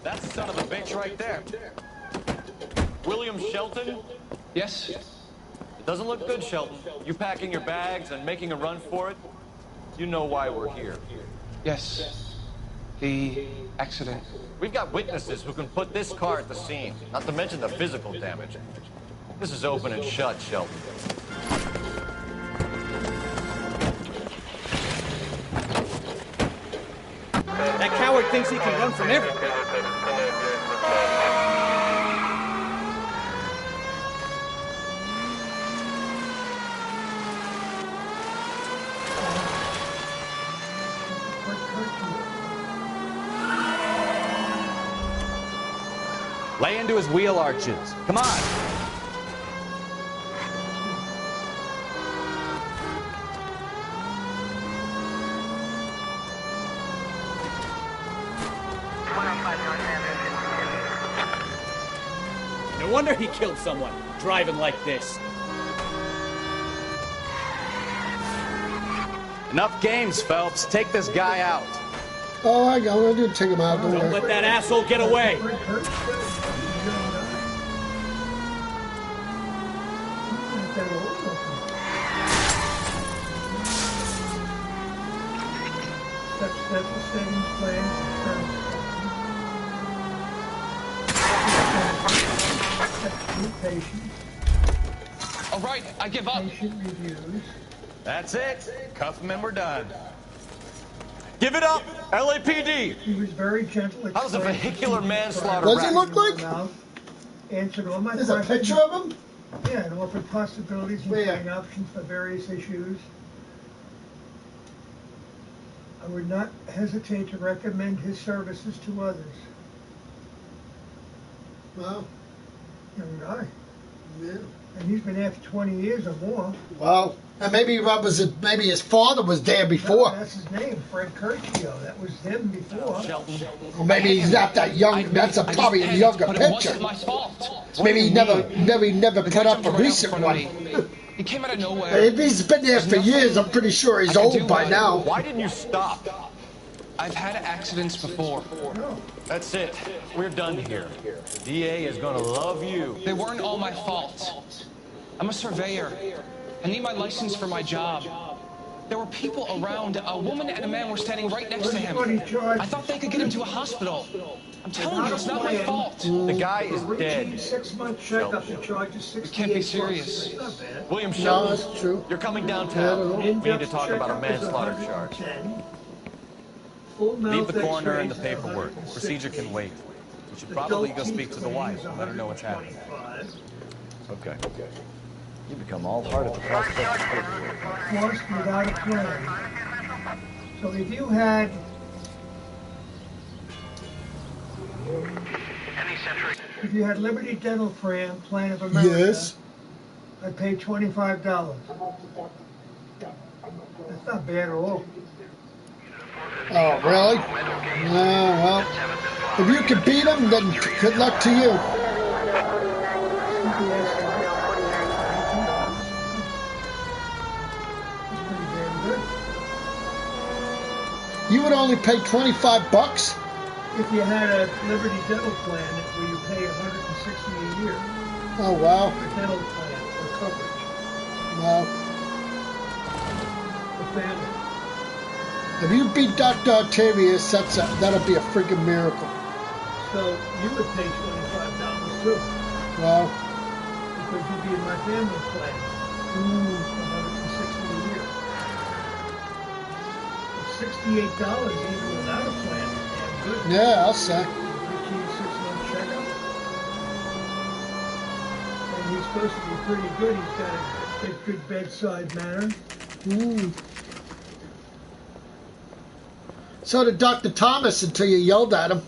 That's the son of a bitch right there. William Shelton? Yes? It doesn't look good, Shelton. You packing your bags and making a run for it? You know why we're here. Yes. The accident. We've got witnesses who can put this car at the scene, not to mention the physical damage. This is open and shut, Shelton. That coward thinks he can run from everything. Lay into his wheel arches. Come on. No wonder he killed someone, driving like this. Enough games, Phelps. Take this guy out. Oh, I go. I did take him out. Don't let that asshole get away. Special settings plan. Patient. All right, I give up. Patient reviews. That's it. Cuff him and we're done. Give it up, LAPD. He was very gentle. How's a vehicular manslaughter? What does he look like? Answered all my There's a questions. picture of him? Yeah, and offered possibilities including options for various issues. I would not hesitate to recommend his services to others. Wow. Young guy. Yeah. And he's been there for 20 years or more. Wow. And maybe maybe his father was there before. No, that's his name, Fred Curcio. That was him before. Or maybe he's not that young. That's probably a younger picture. Maybe he never put up a recent one. He came out of nowhere. If he's been there for years, I'm pretty sure he's old by now. Why didn't you stop? I've had accidents before. That's it. We're done here. The DA is gonna love you. They weren't all my fault. I'm a surveyor. I need my license for my job. There were people around. A woman and a man were standing right next to him. I thought they could get him to a hospital. I'm telling you, it's not my fault. The guy is dead. 6-month checkup and charges $68. It can't be serious. William Sheldon, No, that's true. you're coming downtown. We need to talk about a manslaughter charge. Leave the coroner and the paperwork. Procedure can wait. We should probably go speak to the wife and let her know what's happening. Okay. You become all heart at the prospect of paperwork. Forced without a plan. So if you had... If you had Liberty Dental Plan of America, Yes. I'd pay $25. That's not bad at all. Oh, really? Well, if you can beat him, then good luck to you. You would only pay $25? If you had a Liberty Dental Plan where you pay $160 a year. Oh, wow. A dental plan for coverage. Wow. For family. If you beat Dr. Octavius, that'll be a freaking miracle. So you would pay $25 too. Wow. Because you'd be in my family plan. $160 a year. $68 even without a plan. Good. Yeah, I'll say. 6-month checkup. And he's supposed to be pretty good. He's got a good bedside manner. So did Dr. Thomas until you yelled at him.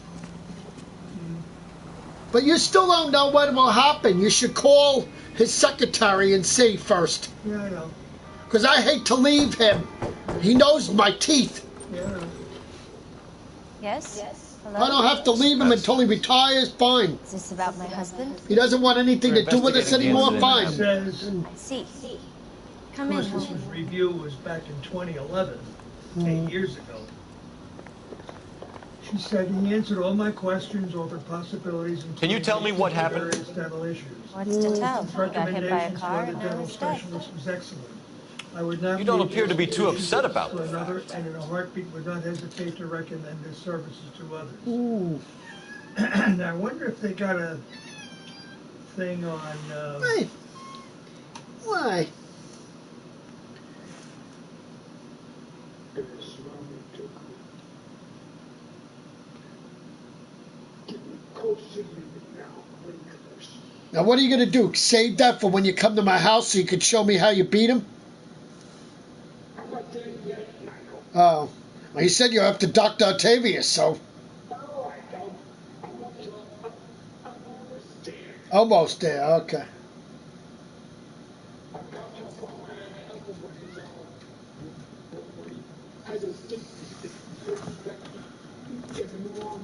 But you still don't know what will happen. You should call his secretary and see first. Yeah, I know. Because I hate to leave him. He knows my teeth. Yeah, I know. Yes? Hello? I don't have to leave him until he retires, fine. Is this about my husband? He doesn't want anything to do with us anymore, fine. See. Come in. Of course, this review was back in 2011, 8 years ago. She said he answered all my questions, offered possibilities. Can you tell me what happened? Various dental issues. What's to tell? His He got hit by a recommendations car for the and now dental he's dead. specialist was excellent. I would not. You don't leave appear to be his too upset about for the another, and in a heartbeat would not hesitate to recommend his services to others. Now, I wonder if they got a thing on. Why? Why? Now, what are you going to do? Save that for when you come to my house so you can show me how you beat him? Oh. Well, you said you're up to Dr. Octavius, so... Almost there, okay.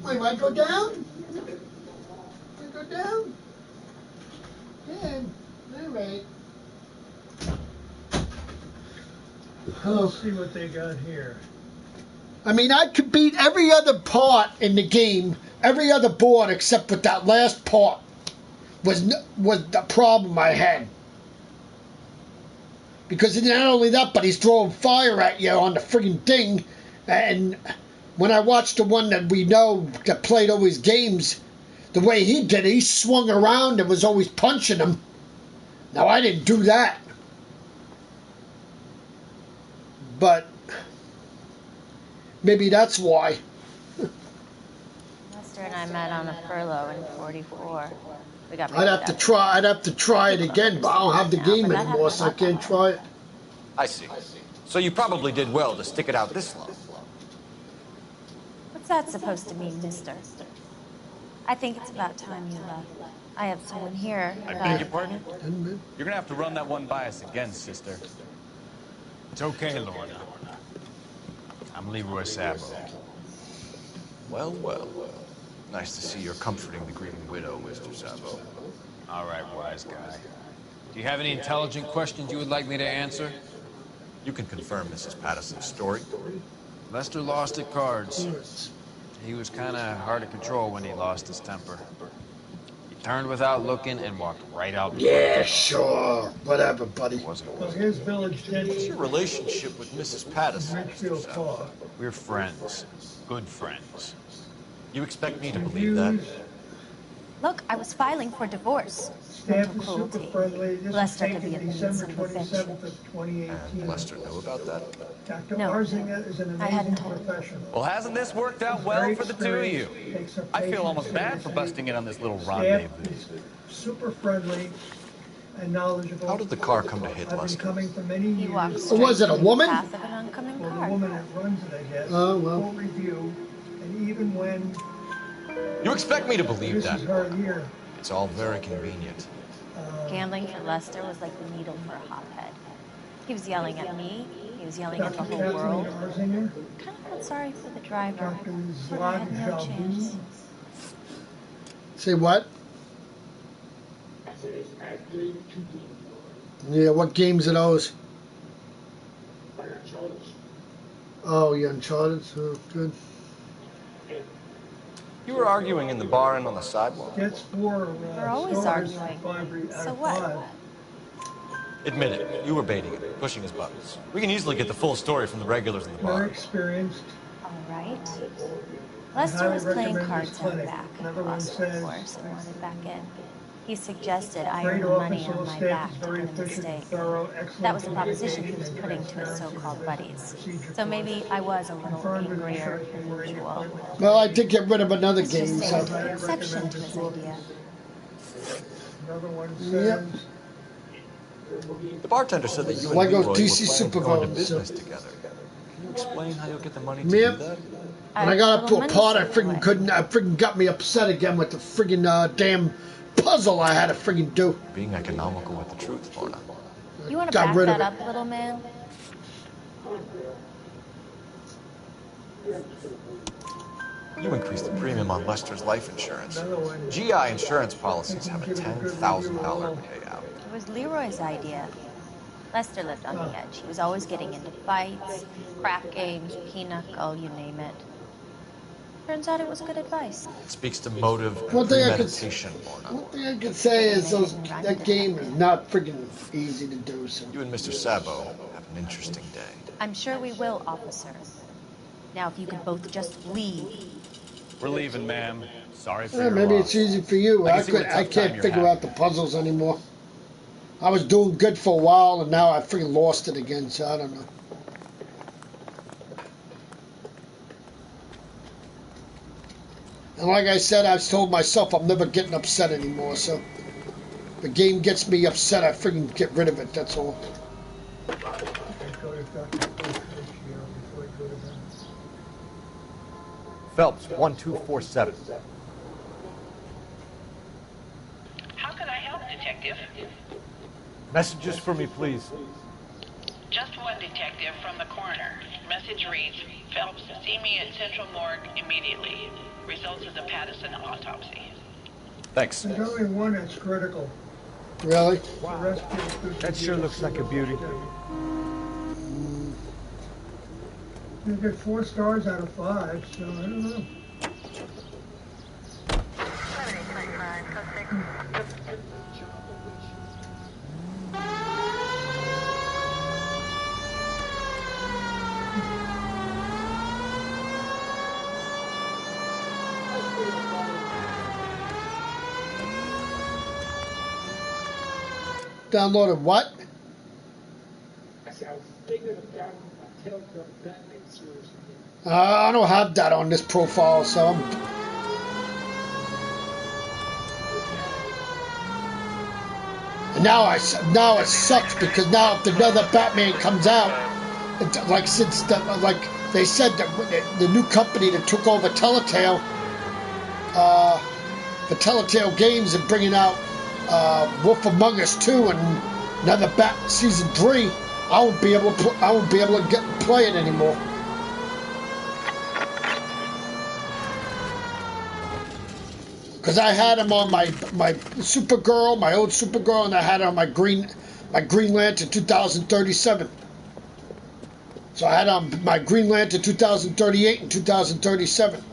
Wait, might go down? Might go down? Yeah, all right. Let's see what they got here. I mean, I could beat every other part in the game, every other board, except with that last part was the problem I had. Because not only that, but he's throwing fire at you on the friggin' thing. And when I watched the one that we know that played all his games, the way he did it, he swung around and was always punching him. Now, I didn't do that. But maybe that's why. Lester and I met on a furlough in '44. We got I'd have to try it again, but I don't have the game anymore, so I can't try it. I see. So you probably did well to stick it out this long. What's that supposed to mean, mister? I think it's about time you left. I have someone here. I beg your pardon? You're gonna have to run that one by us again, sister. It's okay, Lorna. I'm Leroy Sabo. Well, well. Nice to see you're comforting the grieving widow, Mr. Sabo. All right, wise guy. Do you have any intelligent questions you would like me to answer? You can confirm Mrs. Patterson's story. Lester lost at cards. He was kind of hard to control when he lost his temper. He turned without looking and walked right out. Yeah, sure. Whatever, buddy. Well, here's Village 10. What's your relationship with Mrs. Patterson, Mr. Sabo? We're friends. Good friends. You expect me to believe that? Look, I was filing for divorce. Stamp is super friendly. This was Lester could taken be a mean December son of a bitch. 27th of 2018. And Lester knew about that? Dr. No, Arzinger is an I hadn't amazing told. professional. Well, hasn't this worked out well for the two of you? I feel almost bad for busting in on this little rendezvous. Stamp is super friendly and knowledgeable. How did the car come to hit I've been Lester? coming for many He years. walks Was it a woman? path of an oncoming Well, car. the woman that runs it, I guess. Oh, well. Full review, and even when You expect me to believe this that? is her year, It's all very convenient. Gambling for Lester was like the needle for a hotbed. He was yelling at me. He was yelling at the Dr. whole world. Arzinger, Kind of felt sorry for the driver, Dr. but I had no chance. Say what? Yeah, what games are those? Oh, you Uncharted? Oh, good. You were arguing in the bar and on the sidewalk. gets 4 We're always stars arguing. out So of what? 5. Admit it, you were baiting him, pushing his buttons. We can easily get the full story from the regulars in the Very bar. experienced. All right. I Lester highly was playing recommend cards this out clinic. back in Another one Boston, says, of course, and wanted back in. He suggested I Great earn money office, all on my staff back is to very earn a efficient and mistake. thorough, excellent That was the proposition he was communication putting and to his transparency so-called is buddies. procedure So maybe I was a little confirmed in angrier research than before any usual. appointment. Well, I did get rid of another Let's game, just say so. I took exception to his idea. Another one Yep. says, The bartender said that you and Like Leroy those were DC planning to Super go into Bowls, business so. together. Can you explain how you'll get the money to Yep. do that? When I got up to a Little part, I money freaking couldn't. I freaking got me upset again with the freaking damn puzzle I had to freaking do. Being economical with the truth, Lorna. You want to Got back rid of that it. up, little man? You increased the premium on Lester's life insurance. another one. GI insurance policies have a $10,000 payout. It was Leroy's idea. Lester lived on the edge. He was always getting into fights, crap games, pinochle, you name it. Turns out it was good advice. It speaks to motive and One thing I could- premeditation, Lorna. One thing I could say is that game is not freaking easy to do. So. You and Mr. Sabo have an interesting day. I'm sure we will, officer. Now, if you could both just leave. We're leaving, ma'am. Sorry for Yeah, your maybe loss. it's easy for you. I can I see what could. a I tough can't time you're figure having. out the puzzles anymore. I was doing good for a while, and now I freaking lost it again. So I don't know. And like I said, I've told myself I'm never getting upset anymore. So the game gets me upset, I freaking get rid of it. That's all. Go to Dr. Felicio before I go to them. Phelps, 1247. How can I help, Detective? Messages for me, please. Just one detective from the coroner. Message reads, Phelps, see me at Central Morgue immediately. Results of the Patterson autopsy. Thanks. There's only one that's critical. Really? The rest feels good. That sure looks like a beauty. You get 4 stars out of 5, so I don't know. Downloaded what? I don't have that on this profile, so I'm... And now it sucks because now if another Batman comes out, like they said that the new company that took over Telltale, the Telltale Games, are bringing out Wolf Among Us 2 and another Bat season 3. I won't be able to play it anymore. Because I had him on my Supergirl, my old Supergirl, and I had it on my Green Lantern 2037. So I had on my Green Lantern 2038 and 2037.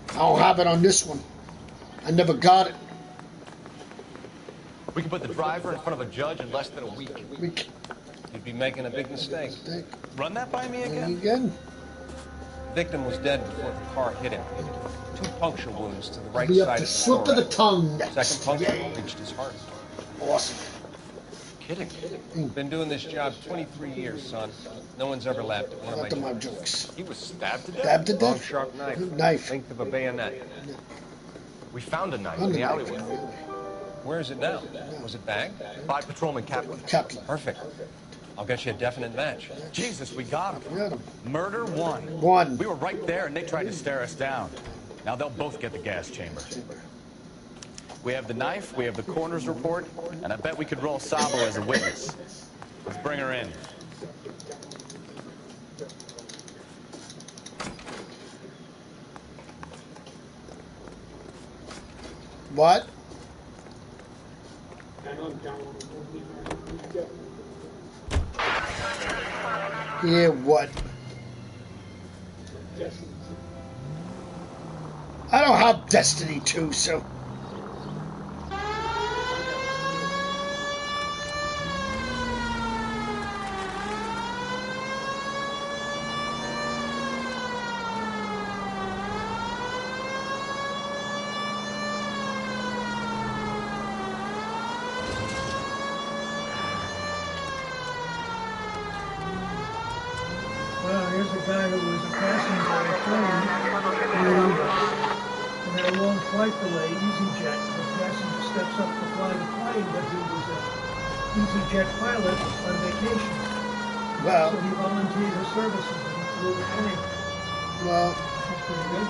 I don't have it on this one. I never got it. We can put the driver in front of a judge in less than a week. You'd be making a big mistake. Run that by me again? The victim was dead before the car hit him. 2 puncture wounds to the right Be up side to of the slip of the tongue next. Second puncture reached his heart. Awesome. Kidding. Been doing this job 23 years, son. No one's ever laughed at one of my jokes. He was stabbed to death? Stabbed to death? Long, sharp knife. Knife. Length of a bayonet. We found a knife in the alleyway. Where is it now? Was it bagged? By Patrolman Kaplan. Perfect. I'll get you a definite match. Jesus, we got him. Got him. Murder 1. 1. We were right there and they tried to stare us down. Now they'll both get the gas chamber. We have the knife, we have the coroner's report, and I bet we could roll Sabo as a witness. Let's bring her in. What? Yeah, what? I don't have Destiny 2, so... Well, here's a guy who was a passenger on a plane and had a long flight delay, EasyJet. The passenger steps up to fly the plane, but he was an EasyJet pilot on vacation. Well. So he volunteered his services and flew the plane. Well. That's pretty good.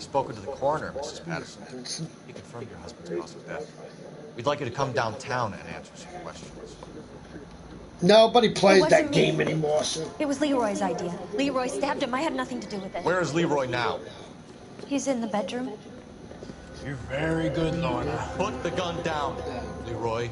Spoken to the coroner, Mrs. Patterson. He confirmed your husband's cause of death. We'd like you to come downtown and answer some questions. Nobody plays It that wasn't game me. anymore, so... It was Leroy's idea. Leroy stabbed him. I had nothing to do with it. Where is Leroy now? He's in the bedroom. You're very good, Lorna. Put the gun down, Leroy.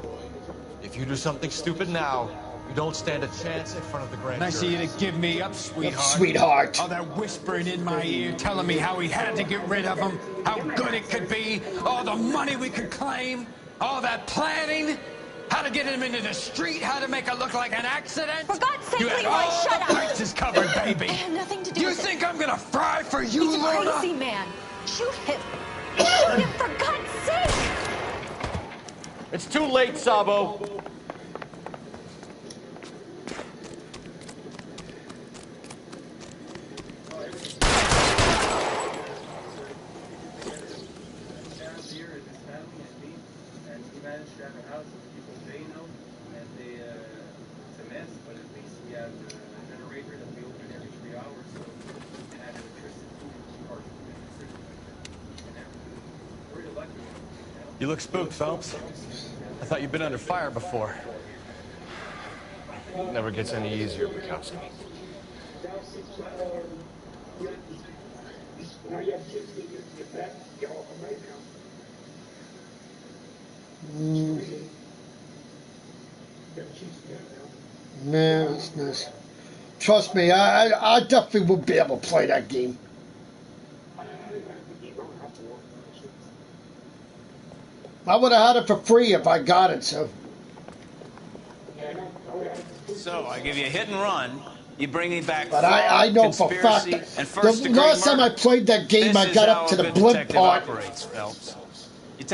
If you do something stupid now, you don't stand a chance in front of the grand Nice of jury. you to give me up, sweetheart. Sweetheart. All that whispering in my ear, telling me how we had to get rid of him, how good it could be, all the money we could claim, all that planning, how to get him into the street, how to make it look like an accident. For God's sake, you had Leroy, all shut the up. bases covered, baby. I had nothing to do You with think I'm gonna fry for you, He's a Lorna? crazy man. Shoot him. Shoot him, for God's sake. It's too late, Sabo. You look spooked, Phelps. I thought you'd been under fire before. It never gets any easier, Bukowski. Man, it's nice. Trust me, I definitely would be able to play that game. I would have had it for free if I got it, so. So, I give you a hit and run. You bring me back. But I know for a fact the last time I played that game, I got up to the blimp part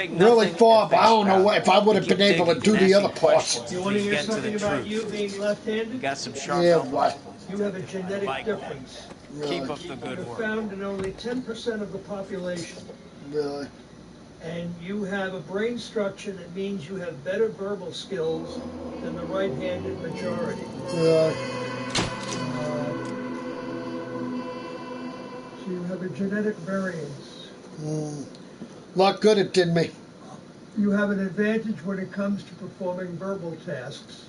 really far, but I don't know if I would have been able to do the other parts. You want to hear something about you being left-handed? Got some sharp what? You have a genetic difference. Keep up the good You're work. found in only 10% of the population. Really? And you have a brain structure that means you have better verbal skills than the right-handed majority. Really? So you have a genetic variance. Not good it did me. You have an advantage when it comes to performing verbal tasks.